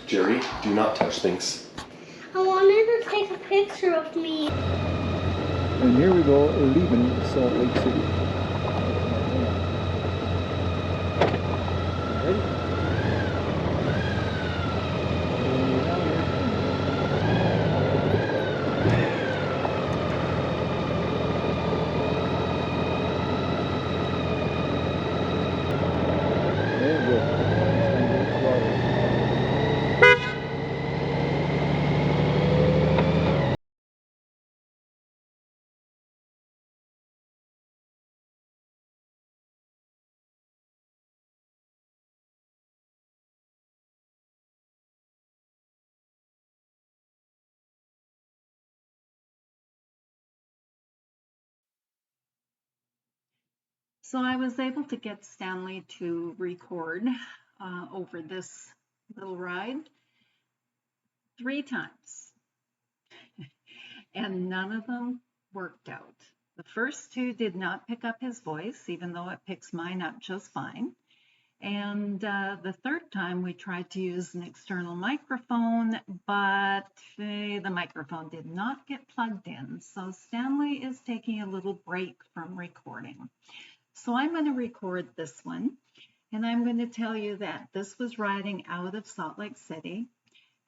Jerry, do not touch things. I wanted to take a picture of me. And here we go, leaving Salt Lake City. Ready? So I was able to get Stanley to record over this little ride 3 times, and none of them worked out. The first 2 did not pick up his voice, even though it picks mine up just fine. And the 3rd time we tried to use an external microphone, but the microphone did not get plugged in. So Stanley is taking a little break from recording. So I'm going to record this one, and I'm going to tell you that this was riding out of Salt Lake City.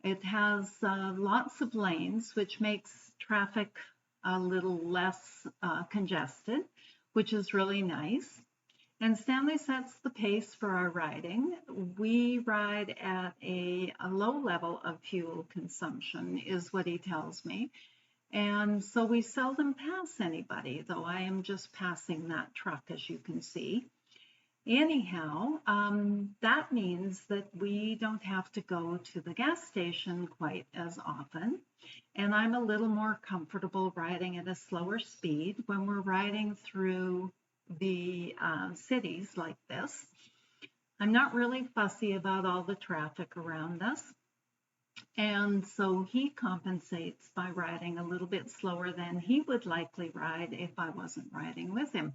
It has lots of lanes, which makes traffic a little less congested, which is really nice. And Stanley sets the pace for our riding. We ride at a low level of fuel consumption, is what he tells me. And so we seldom pass anybody, though I am just passing that truck, as you can see. Anyhow, that means that we don't have to go to the gas station quite as often. And I'm a little more comfortable riding at a slower speed when we're riding through the cities like this. I'm not really fussy about all the traffic around us. And so he compensates by riding a little bit slower than he would likely ride if I wasn't riding with him.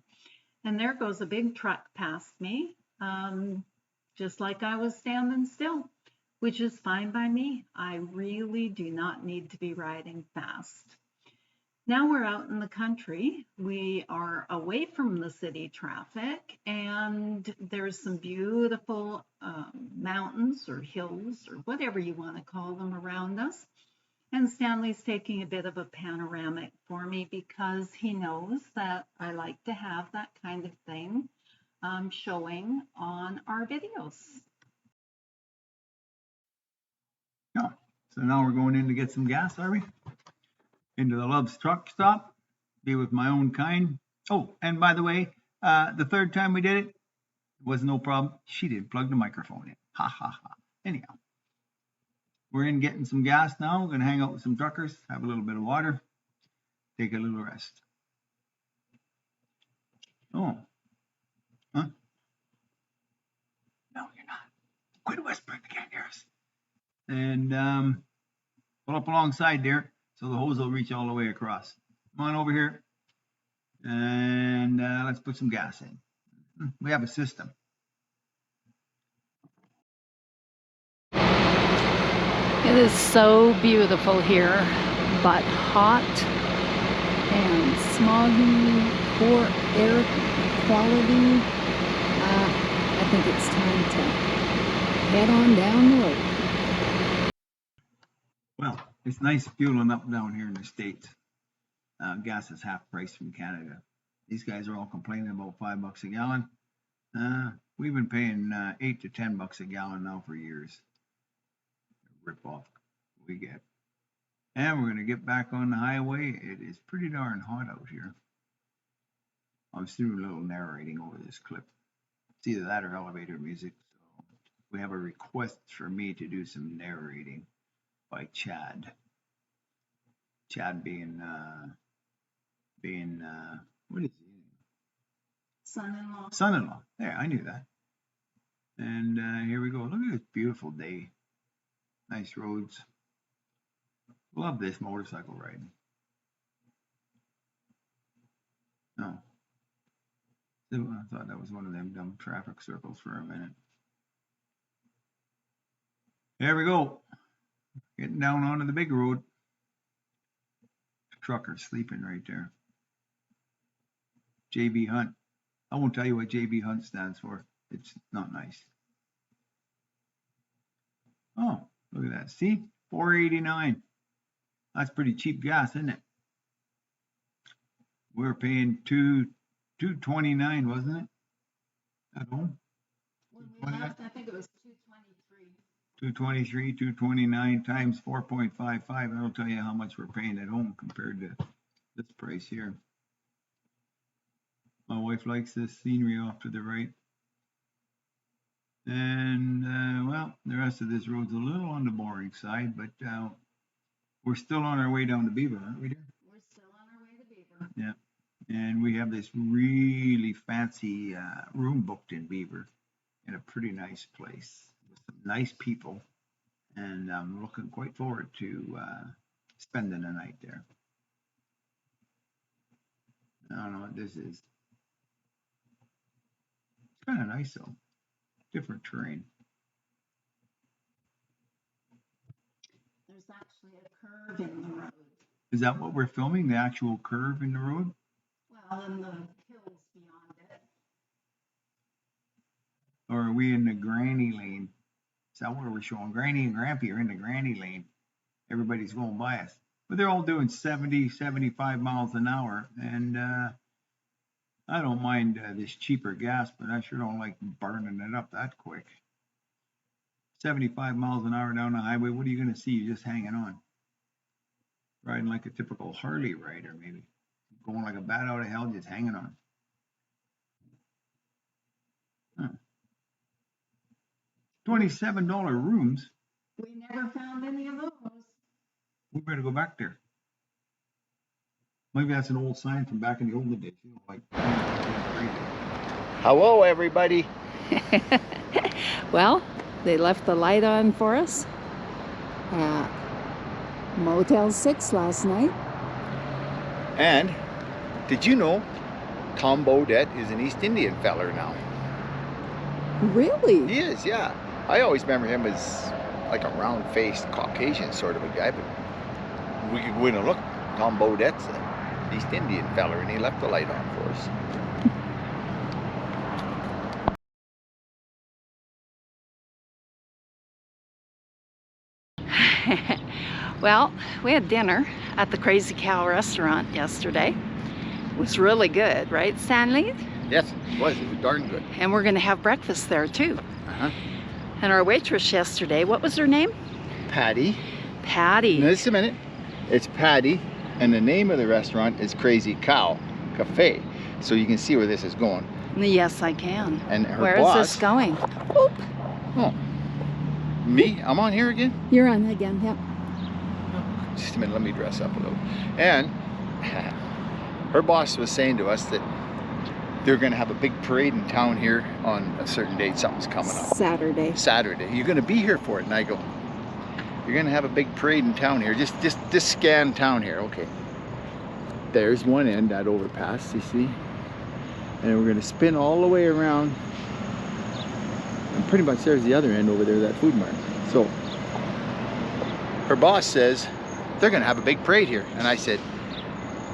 And there goes a big truck past me, just like I was standing still, which is fine by me. I really do not need to be riding fast. Now we're out in the country. We are away from the city traffic, and there's some beautiful mountains or hills or whatever you want to call them around us. And Stanley's taking a bit of a panoramic for me because he knows that I like to have that kind of thing showing on our videos. Yeah. So now we're going in to get some gas, are we? Into the Love's truck stop, be with my own kind. Oh, and by the way, the 3rd time we did it, it was no problem. She didn't plug the microphone in. Ha ha ha. Anyhow, we're in getting some gas now. We're going to hang out with some truckers, have a little bit of water, take a little rest. Oh. Huh? No, you're not. Quit whispering, they can't hear us. And pull up alongside there so the hose will reach all the way across. Come on over here. And let's put some gas in. We have a system. It is so beautiful here, but hot and smoggy, poor air quality. I think it's time to head on down the road. Well, it's nice fueling up down here in the States. Gas is half price from Canada. These guys are all complaining about $5 a gallon. We've been paying $8 to $10 a gallon now for years. Rip off we get. And we're going to get back on the highway. It is pretty darn hot out here. I was doing a little narrating over this clip. It's either that or elevator music. So we have a request for me to do some narrating by Chad. Chad being what is he? Son-in-law. Son-in-law. There, I knew that. And here we go. Look at this beautiful day. Nice roads. Love this motorcycle riding. No. I thought that was one of them dumb traffic circles for a minute. There we go. Getting down onto the big road. Trucker sleeping right there. JB Hunt. I won't tell you what JB Hunt stands for. It's not nice. Oh, look at that. See? $4.89. That's pretty cheap gas, isn't it? We were paying $2.29, wasn't it? At home? When we left, I think it was 223. 223, 229 times 4.55. That'll tell you how much we're paying at home compared to this price here. My wife likes this scenery off to the right. And, well, the rest of this road's a little on the boring side, but we're still on our way down to Beaver, aren't we, dear? We're still on our way to Beaver. Yeah. And we have this really fancy room booked in Beaver in a pretty nice place with some nice people. And I'm looking quite forward to spending the night there. I don't know what this is. It's kind of nice though. Different terrain. There's actually a curve in the road. Is that what we're filming? The actual curve in the road? Well, and the hills beyond it. Or are we in the granny lane? Is that what we're showing? Granny and Grampy are in the granny lane. Everybody's going by us. But they're all doing 70, 75 miles an hour. And I don't mind this cheaper gas, but I sure don't like burning it up that quick. 75 miles an hour down the highway, what are you going to see? You're just hanging on. Riding like a typical Harley rider, maybe. Going like a bat out of hell, just hanging on. Huh. $27 rooms. We never found any of those. We better go back there. Maybe that's an old sign from back in the olden days. You know, like. Hello, everybody. Well, they left the light on for us at Motel 6 last night. And did you know Tom Bodette is an East Indian feller now? Really? He is, yeah. I always remember him as like a round-faced Caucasian sort of a guy, but we could go in and look. Tom Bodette's an East Indian feller, and he left the light on for us. Well, we had dinner at the Crazy Cow restaurant yesterday. It was really good, right, Stanley? Yes, it was. It was darn good. And we're going to have breakfast there too. Uh-huh. And our waitress yesterday, what was her name? Patty. Patty. Now, just a minute. It's Patty, and the name of the restaurant is Crazy Cow Cafe. So you can see where this is going. Yes, I can. And her Where boss. is this going? Oop. Oh, me? I'm on here again? You're on again, yep. Just a minute, let me dress up a little. And her boss was saying to us that they're going to have a big parade in town here on a certain date. Something's coming up. Saturday. Saturday. You're going to be here for it. And I go, you're going to have a big parade in town here. Just scan town here. Okay. There's one end, that overpass, you see? And we're going to spin all the way around. And pretty much there's the other end over there, that food mart. So her boss says, they're going to have a big parade here. And I said,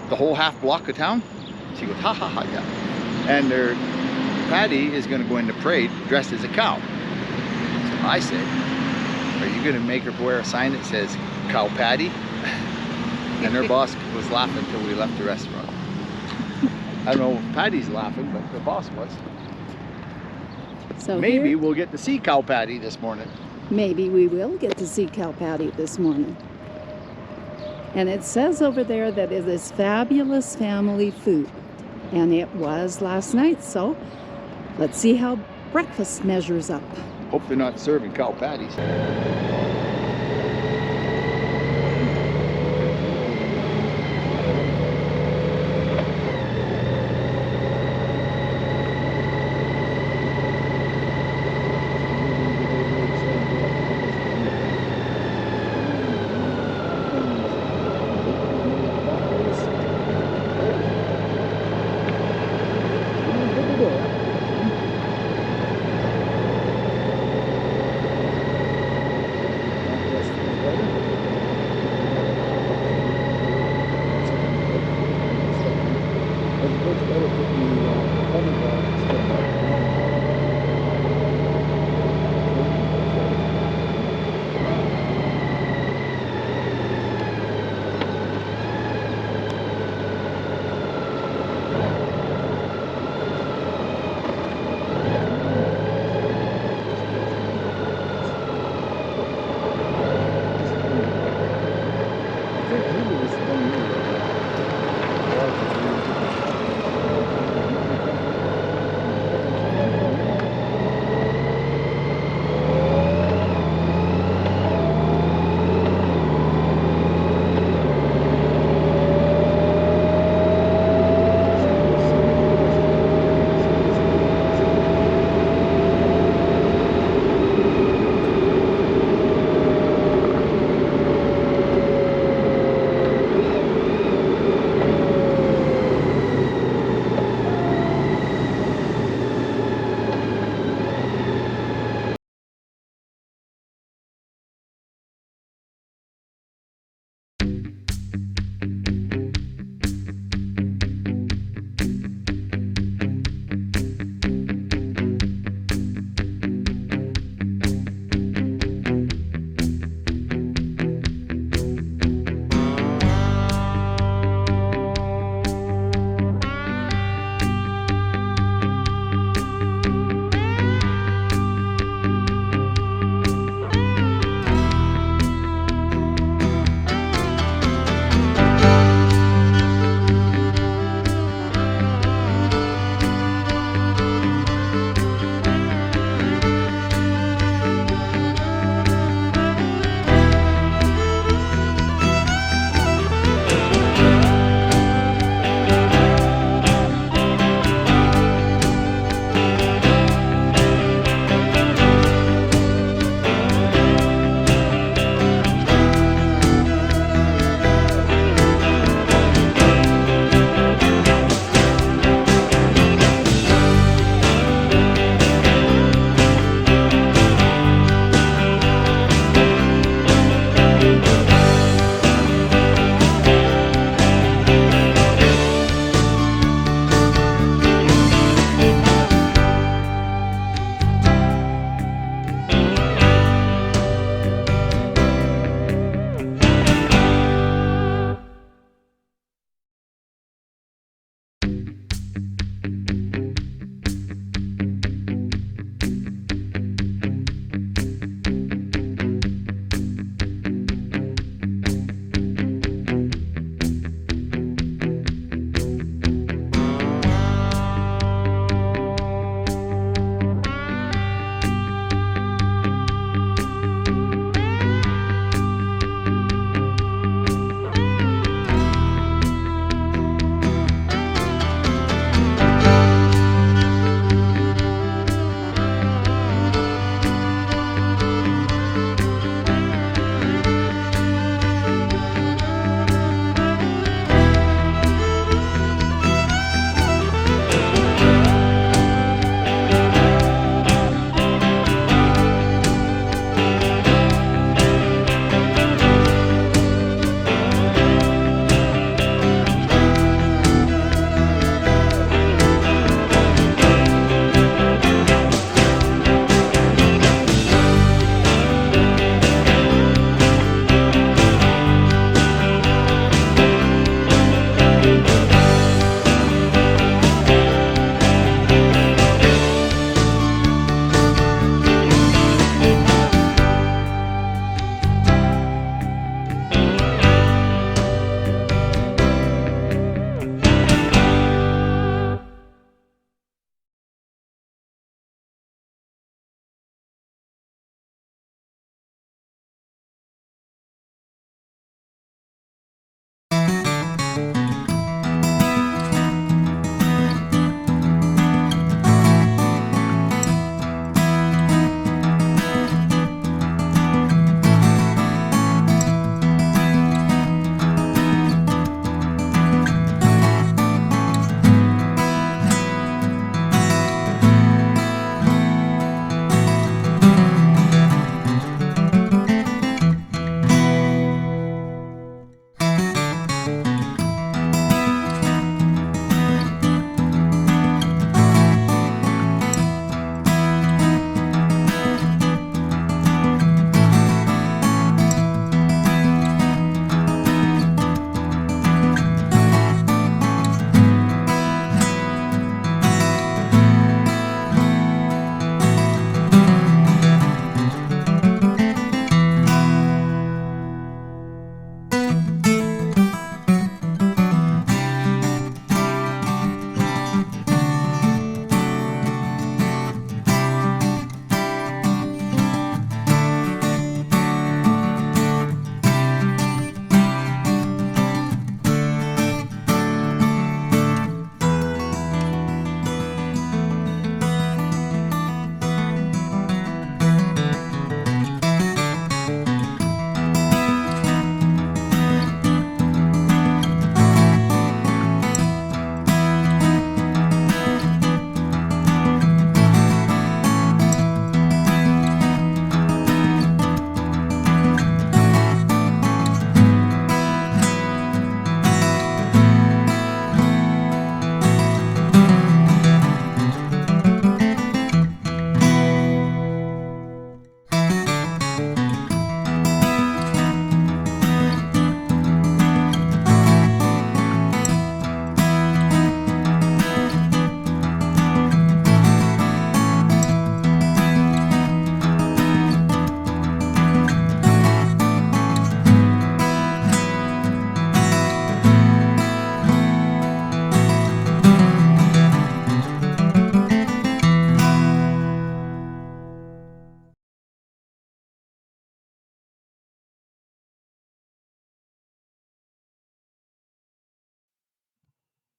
the whole half block of town? She goes, ha ha ha, yeah. And their Patty is going to go in the parade dressed as a cow. So I said, are you going to make her wear a sign that says Cow Patty? And her boss was laughing until we left the restaurant. I don't know if Patty's laughing, but the boss was. So maybe here, we'll get to see Cow Patty this morning. maybe we will get to see Cow Patty this morning. And it says over there that it is fabulous family food. And it was last night, so let's see how breakfast measures up. Hope they're not serving cow patties.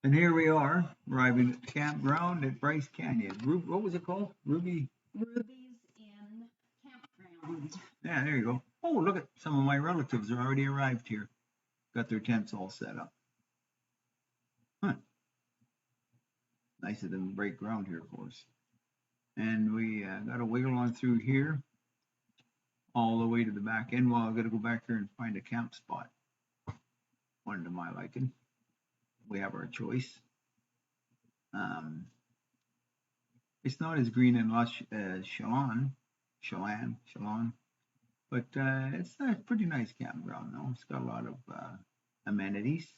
And here we are, arriving at the campground at Bryce Canyon. What was it called? Ruby's in Campground. Yeah, there you go. Oh, look at some of my relatives are already arrived here. Got their tents all set up. Huh. Nice of them to break ground here for us. And we got to wiggle on through here all the way to the back end. Well, I've got to go back there and find a camp spot. One to my liking. We have our choice. It's not as green and lush as Chelan, but it's a pretty nice campground though. It's got a lot of amenities.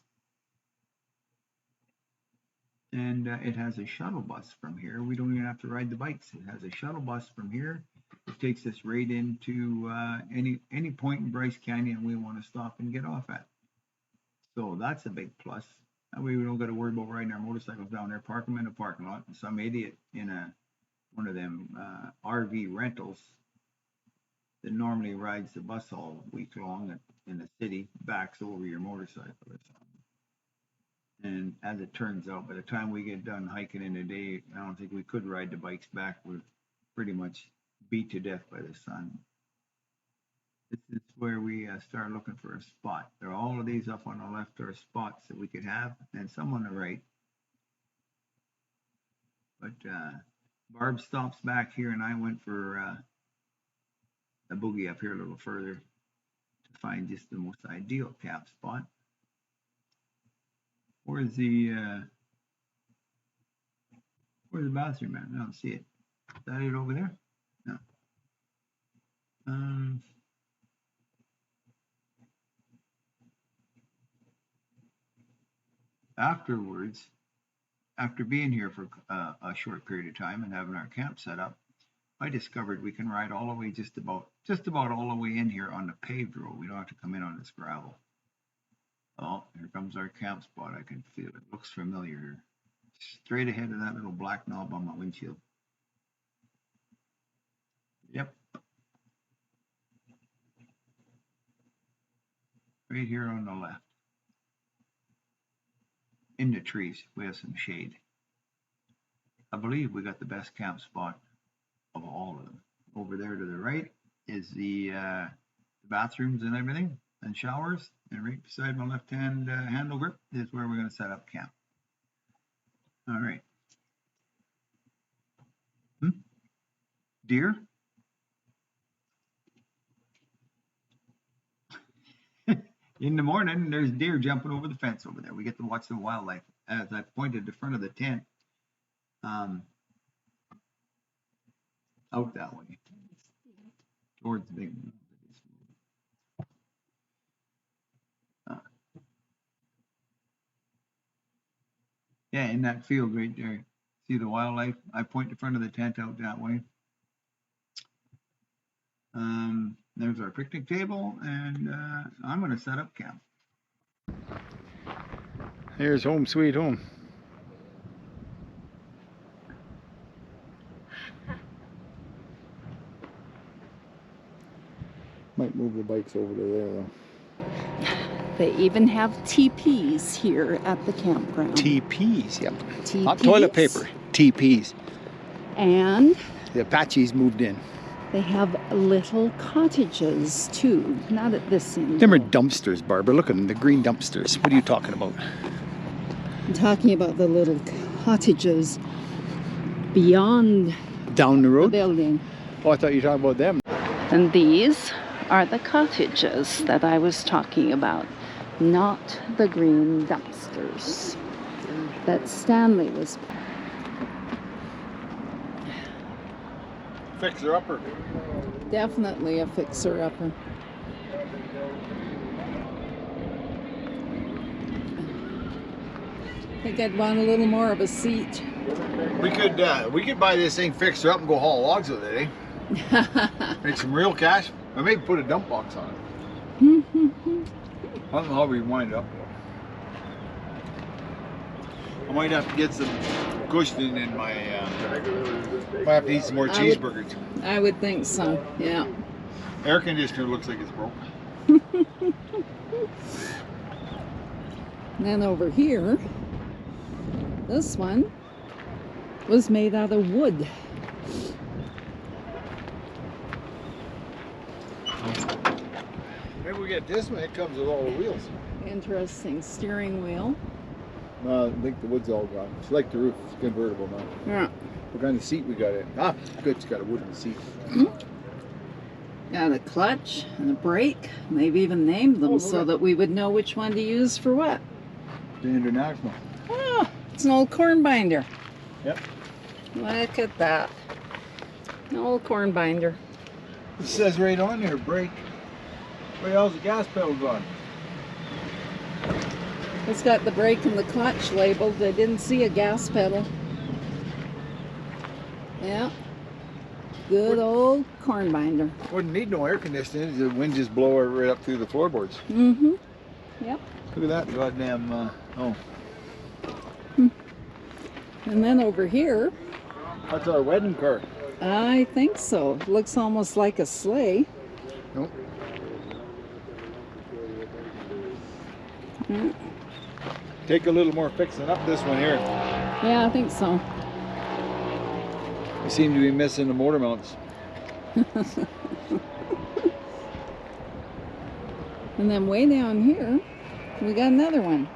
And it has a shuttle bus from here. We don't even have to ride the bikes. It has a shuttle bus from here. It takes us right into any point in Bryce Canyon we want to stop and get off at. So that's a big plus. That way we don't got to worry about riding our motorcycles down there, park them in a parking lot, and some idiot in one of them RV rentals that normally rides the bus all week long in the city backs over your motorcycle or something. And as it turns out, by the time we get done hiking in a day, I don't think we could ride the bikes back. We're pretty much beat to death by the sun. This is where we start looking for a spot. There are all of these up on the left are spots that we could have, and some on the right. But Barb stops back here, and I went for a boogie up here a little further to find just the most ideal camp spot. Where's the bathroom at? I don't see it. Is that it over there? No. Afterwards, after being here for a short period of time and having our camp set up, I discovered we can ride all the way just about all the way in here on the paved road. We don't have to come in on this gravel. Oh, here comes our camp spot. I can feel it. Looks familiar here. Straight ahead of that little black knob on my windshield. Yep. Right here on the left. In the trees, we have some shade. I believe we got the best camp spot of all of them. Over there to the right is the bathrooms and everything, and showers. And right beside my left-hand handle grip is where we're going to set up camp. All right. Deer? In the morning, there's deer jumping over the fence over there. We get to watch the wildlife. As I pointed the front of the tent out that way, towards the big. Yeah, in that field right there. See the wildlife? I point the front of the tent out that way. There's our picnic table, and I'm going to set up camp. Here's home sweet home. Might move the bikes over to there though. They even have teepees here at the campground. TPs, yep. Teepees. Not toilet paper, TPs. And The Apaches moved in. they have little cottages too. Not at this end. Them are dumpsters, Barbara. Look at them, the green dumpsters. What are you talking about? I'm talking about the little cottages beyond Down the the road? building. Oh, I thought you were talking about them. And these are the cottages that I was talking about, not the green dumpsters that Stanley was. Fixer-upper. Definitely a fixer-upper. I think I'd want a little more of a seat. We could buy this thing fixer up and go haul logs with it, eh? Make some real cash. Or maybe put a dump box on it. I don't know how we wind up. I might have to get some cushioning in my. Might have to eat some more cheeseburgers. I would think so, yeah. Air conditioner looks like it's broke. And then over here, This one was made out of wood. Maybe we get this one, it comes with all the wheels. Interesting steering wheel. No, I think the wood's all gone. It's like the roof, it's convertible now. Yeah. What kind of seat we got in? Ah, good, it's got a wooden seat. Got a clutch and a brake. And they've even named them so that we would know which one to use for what. The International. Oh, it's an old corn binder. Yep. Look at that. An old corn binder. It says right on there, brake. Where the hell's the gas pedal gone? It's got the brake and the clutch labeled. I didn't see a gas pedal. Yeah. Good old corn binder. Wouldn't need no air conditioning. The wind just blow it right up through the floorboards. Mm-hmm. Yep. Look at that goddamn, oh. And then over here, That's our wedding car. I think so. Looks almost like a sleigh. Nope. Yeah. Take a little more fixing up this one here. Yeah, I think so. We seem to be missing the motor mounts. And then way down here, we got another one.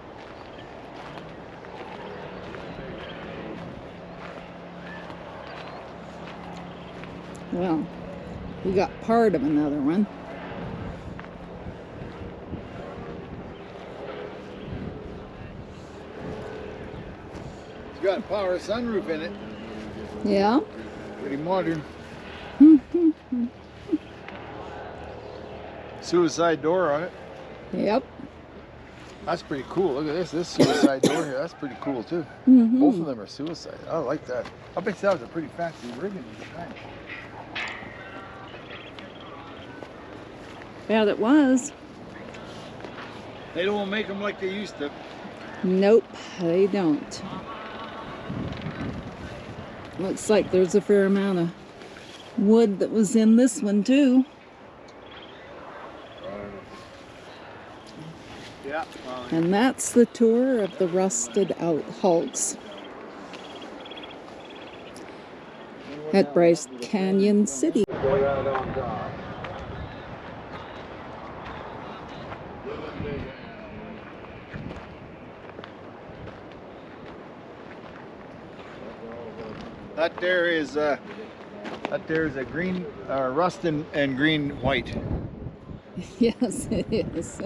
Well, we got part of another one. It's got a power sunroof in it. Yeah. Pretty modern. Suicide door on it. Yep. That's pretty cool. Look at this suicide door here. That's pretty cool too. Mm-hmm. Both of them are suicide. I like that. I bet that was a pretty fancy rigging design. Yeah, it was. They don't make them like they used to. Nope, they don't. Looks like there's a fair amount of wood that was in this one too. Yeah. And that's the tour of the rusted out hulks at Bryce Canyon City. That there is a green, rust and green white. Yes, it is.